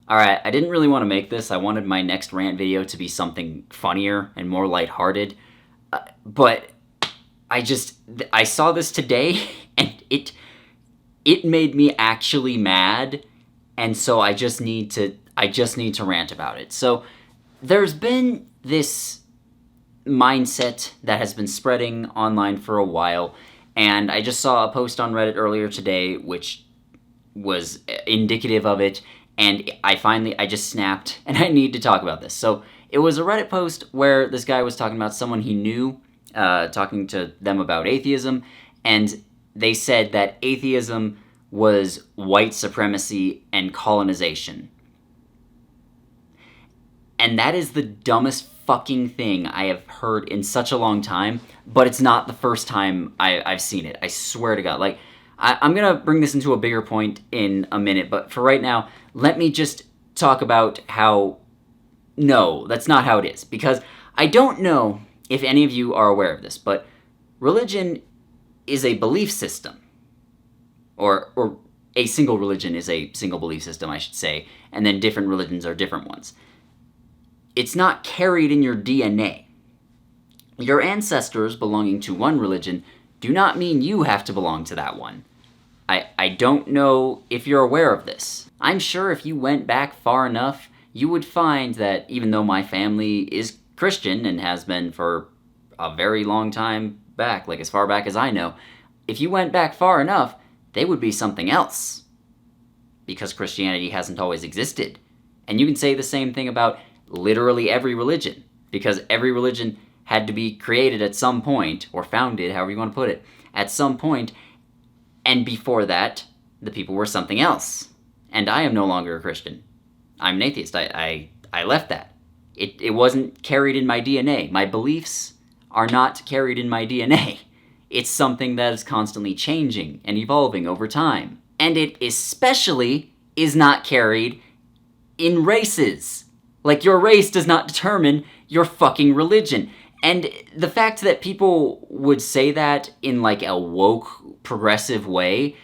Alright, I didn't really want to make this. I wanted my next rant video to be something funnier and more lighthearted. But I saw this today, and it made me actually mad, and so I just need to rant about it. So there's been this mindset that has been spreading online for a while, and I just saw a post on Reddit earlier today which was indicative of it, and I just snapped, and I need to talk about this. So it was a Reddit post where this guy was talking about someone he knew, talking to them about atheism, and they said that atheism was white supremacy and colonization. And that is the dumbest fucking thing I have heard in such a long time, but it's not the first time I've seen it. I swear to God. Like, I'm gonna bring this into a bigger point in a minute, but for right now, let me just talk about how, no, that's not how it is. Because I don't know if any of you are aware of this, but religion is a belief system. Or a single religion is a single belief system, I should say, and then different religions are different ones. It's not carried in your DNA. Your ancestors belonging to one religion do not mean you have to belong to that one. I don't know if you're aware of this. I'm sure if you went back far enough, you would find that even though my family is Christian and has been for a very long time back, like as far back as I know, if you went back far enough, they would be something else. Because Christianity hasn't always existed. And you can say the same thing about literally every religion, because every religion had to be created at some point, or founded, however you want to put it, at some point, and before that, the people were something else. And I am no longer a Christian. I'm an atheist. I left that. It wasn't carried in my DNA. My beliefs are not carried in my DNA. It's something that is constantly changing and evolving over time. And it especially is not carried in races. Like, your race does not determine your fucking religion. And the fact that people would say that in, like, a woke, progressive way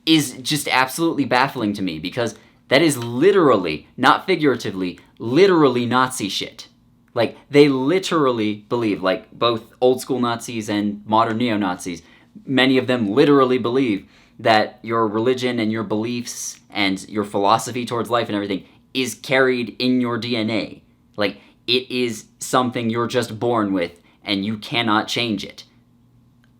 is just absolutely baffling to me, because that is literally, not figuratively, literally Nazi shit. Like, they literally believe, like, both old-school Nazis and modern neo-Nazis, many of them literally believe that your religion and your beliefs and your philosophy towards life and everything is carried in your DNA. Like, it is something you're just born with, and you cannot change it.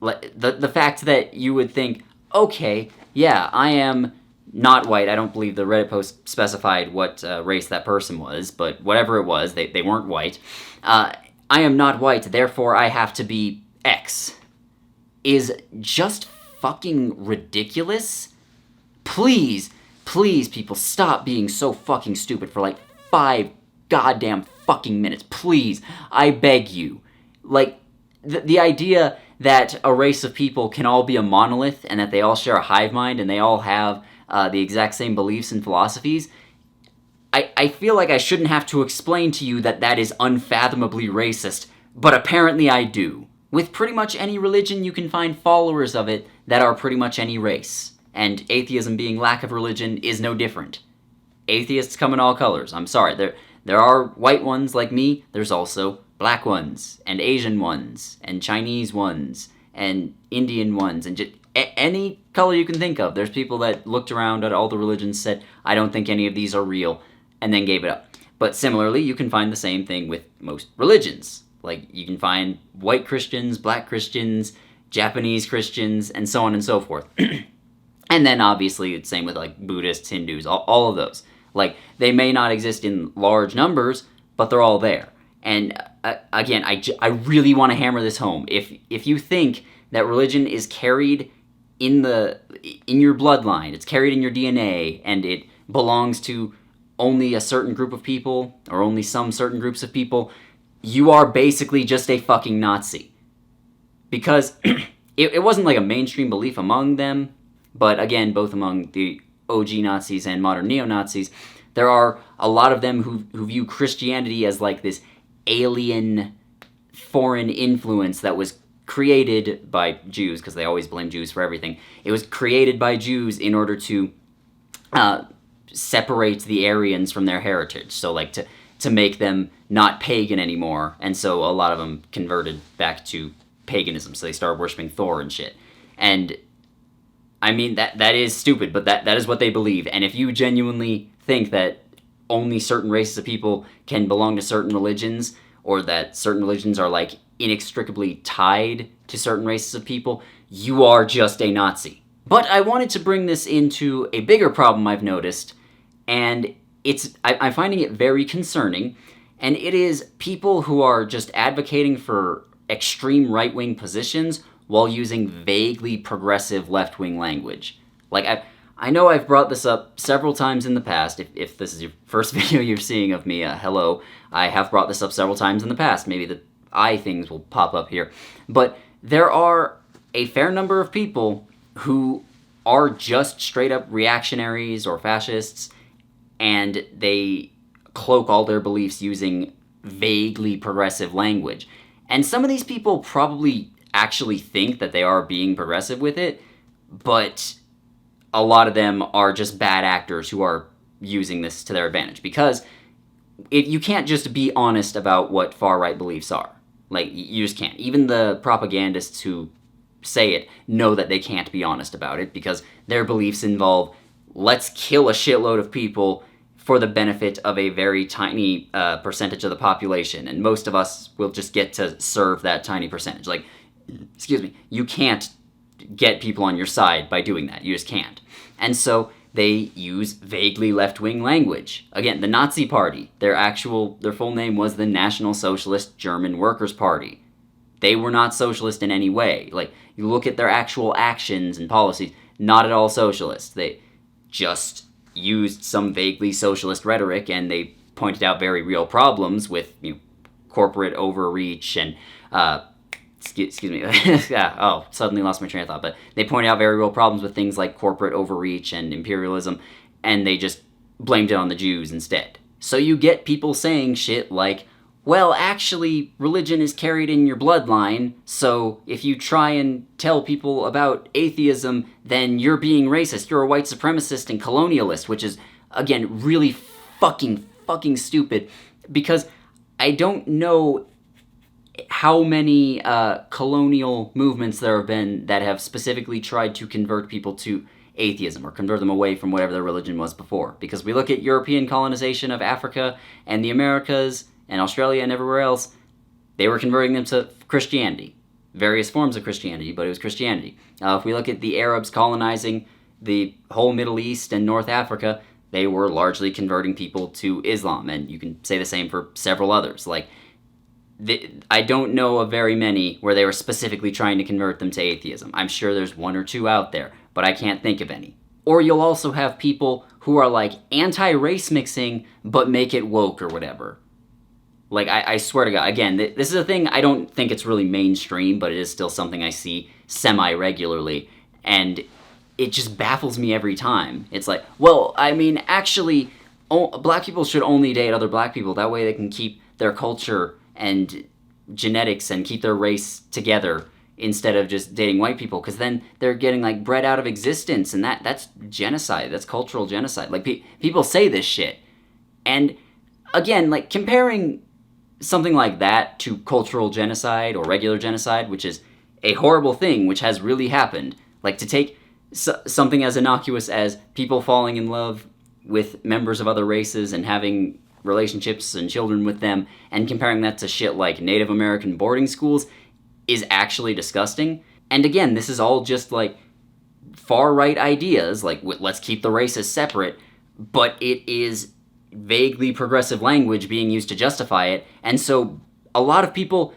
The fact that you would think, okay, yeah, I am not white. I don't believe the Reddit post specified what race that person was, but whatever it was, they weren't white. I am not white, therefore I have to be X. Is just fucking ridiculous. Please, people, stop being so fucking stupid for like 5 goddamn fucking minutes. Please, I beg you. Like, the idea that a race of people can all be a monolith and that they all share a hive mind and they all have the exact same beliefs and philosophies, I feel like I shouldn't have to explain to you that that is unfathomably racist, but apparently I do. With pretty much any religion, you can find followers of it that are pretty much any race. And atheism being lack of religion is no different. Atheists come in all colors. I'm sorry. There are white ones like me. There's also black ones, and Asian ones, and Chinese ones, and Indian ones, and just any color you can think of. There's people that looked around at all the religions, said, I don't think any of these are real, and then gave it up. But similarly, you can find the same thing with most religions. Like, you can find white Christians, black Christians, Japanese Christians, and so on and so forth. And then, obviously, it's the same with, like, Buddhists, Hindus, all of those. Like, they may not exist in large numbers, but they're all there. And, again, I really want to hammer this home. If you think that religion is carried in your bloodline, it's carried in your DNA, and it belongs to only a certain group of people, or only some certain groups of people, you are basically just a fucking Nazi. Because it wasn't like a mainstream belief among them, but again, both among the OG Nazis and modern neo-Nazis, there are a lot of them who view Christianity as like this alien, foreign influence that was created by Jews, because they always blame Jews for everything. It was created by Jews in order to separate the Aryans from their heritage. So like to make them not pagan anymore, and so a lot of them converted back to paganism. So they started worshiping Thor and shit. And I mean that is stupid, but that is what they believe. And if you genuinely think that only certain races of people can belong to certain religions, or that certain religions are like inextricably tied to certain races of people, you are just a Nazi. But I wanted to bring this into a bigger problem I've noticed, and I'm finding it very concerning, and it is people who are just advocating for extreme right-wing positions while using vaguely progressive left-wing language. Like, I know I've brought this up several times in the past. If this is your first video you're seeing of me, hello. I have brought this up several times in the past. Maybe the I things will pop up here. But there are a fair number of people who are just straight-up reactionaries or fascists, and they cloak all their beliefs using vaguely progressive language. And some of these people probably actually think that they are being progressive with it, but a lot of them are just bad actors who are using this to their advantage. Because you can't just be honest about what far-right beliefs are. Like, you just can't. Even the propagandists who say it know that they can't be honest about it, because their beliefs involve, let's kill a shitload of people for the benefit of a very tiny percentage of the population, and most of us will just get to serve that tiny percentage. Like, excuse me, you can't get people on your side by doing that. You just can't. And so they use vaguely left-wing language. Again, the Nazi Party, their full name was the National Socialist German Workers' Party. They were not socialist in any way. Like, you look at their actual actions and policies, not at all socialist. They just used some vaguely socialist rhetoric, and they pointed out very real problems with corporate overreach and excuse me. Yeah, suddenly lost my train of thought. But they pointed out very real problems with things like corporate overreach and imperialism, and they just blamed it on the Jews instead. So you get people saying shit like, well, actually, religion is carried in your bloodline, so if you try and tell people about atheism, then you're being racist, you're a white supremacist and colonialist, which is, again, really fucking stupid, because I don't know how many colonial movements there have been that have specifically tried to convert people to atheism, or convert them away from whatever their religion was before. Because we look at European colonization of Africa and the Americas, and Australia and everywhere else, they were converting them to Christianity. Various forms of Christianity, but it was Christianity. If we look at the Arabs colonizing the whole Middle East and North Africa, they were largely converting people to Islam, and you can say the same for several others. Like, I don't know of very many where they were specifically trying to convert them to atheism. I'm sure there's one or two out there, but I can't think of any. Or you'll also have people who are like anti-race mixing, but make it woke or whatever. Like, I swear to God, again, this is a thing, I don't think it's really mainstream, but it is still something I see semi-regularly, and it just baffles me every time. It's like, well, I mean, actually, black people should only date other black people, that way they can keep their culture and genetics and keep their race together instead of just dating white people, because then they're getting, like, bred out of existence, and that's genocide, that's cultural genocide. Like, people say this shit, and again, like, comparing something like that to cultural genocide or regular genocide, which is a horrible thing, which has really happened. Like, to take something as innocuous as people falling in love with members of other races and having relationships and children with them, and comparing that to shit like Native American boarding schools, is actually disgusting. And again, this is all just, like, far-right ideas, like, let's keep the races separate, but it is vaguely progressive language being used to justify it, and so a lot of people,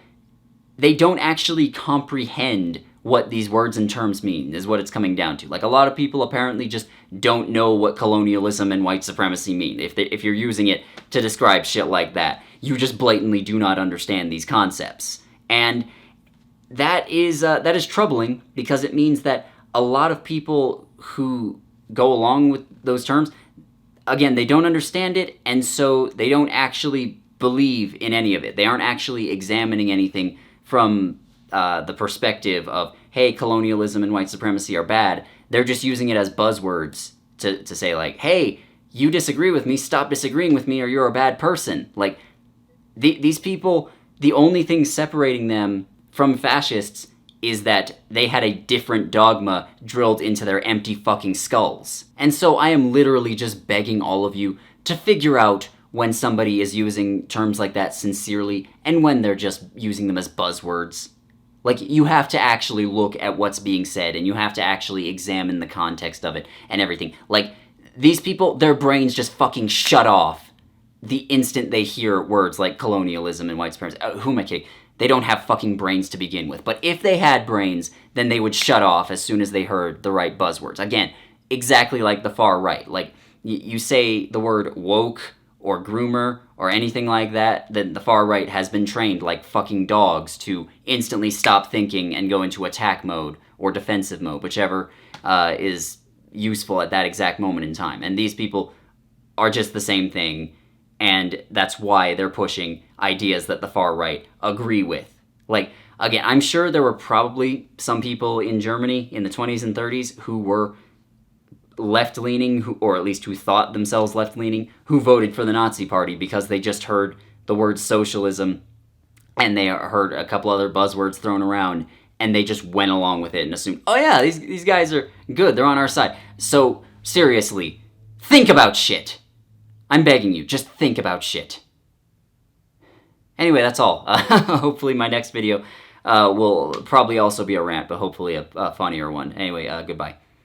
they don't actually comprehend what these words and terms mean, is what it's coming down to. Like, a lot of people apparently just don't know what colonialism and white supremacy mean. If you're using it to describe shit like that, you just blatantly do not understand these concepts. And that is troubling, because it means that a lot of people who go along with those terms, again, they don't understand it, and so they don't actually believe in any of it. They aren't actually examining anything from the perspective of, hey, colonialism and white supremacy are bad. They're just using it as buzzwords to say, like, hey, you disagree with me, stop disagreeing with me, or you're a bad person. Like, these people, the only thing separating them from fascists is that they had a different dogma drilled into their empty fucking skulls. And so I am literally just begging all of you to figure out when somebody is using terms like that sincerely and when they're just using them as buzzwords. Like, you have to actually look at what's being said, and you have to actually examine the context of it and everything. Like, these people, their brains just fucking shut off the instant they hear words like colonialism and white supremacy. Who am I kidding? They don't have fucking brains to begin with. But if they had brains, then they would shut off as soon as they heard the right buzzwords. Again, exactly like the far right. Like, you say the word woke or groomer or anything like that, then the far right has been trained like fucking dogs to instantly stop thinking and go into attack mode or defensive mode, whichever is useful at that exact moment in time. And these people are just the same thing, and that's why they're pushing ideas that the far right agree with. Like, again, I'm sure there were probably some people in Germany in the 20s and 30s who were left-leaning, or at least who thought themselves left-leaning, who voted for the Nazi Party because they just heard the word socialism and they heard a couple other buzzwords thrown around, and they just went along with it and assumed, oh yeah, these guys are good, they're on our side. So, seriously, think about shit. I'm begging you, just think about shit. Anyway, that's all. Hopefully my next video will probably also be a rant, but hopefully a funnier one. Anyway, goodbye.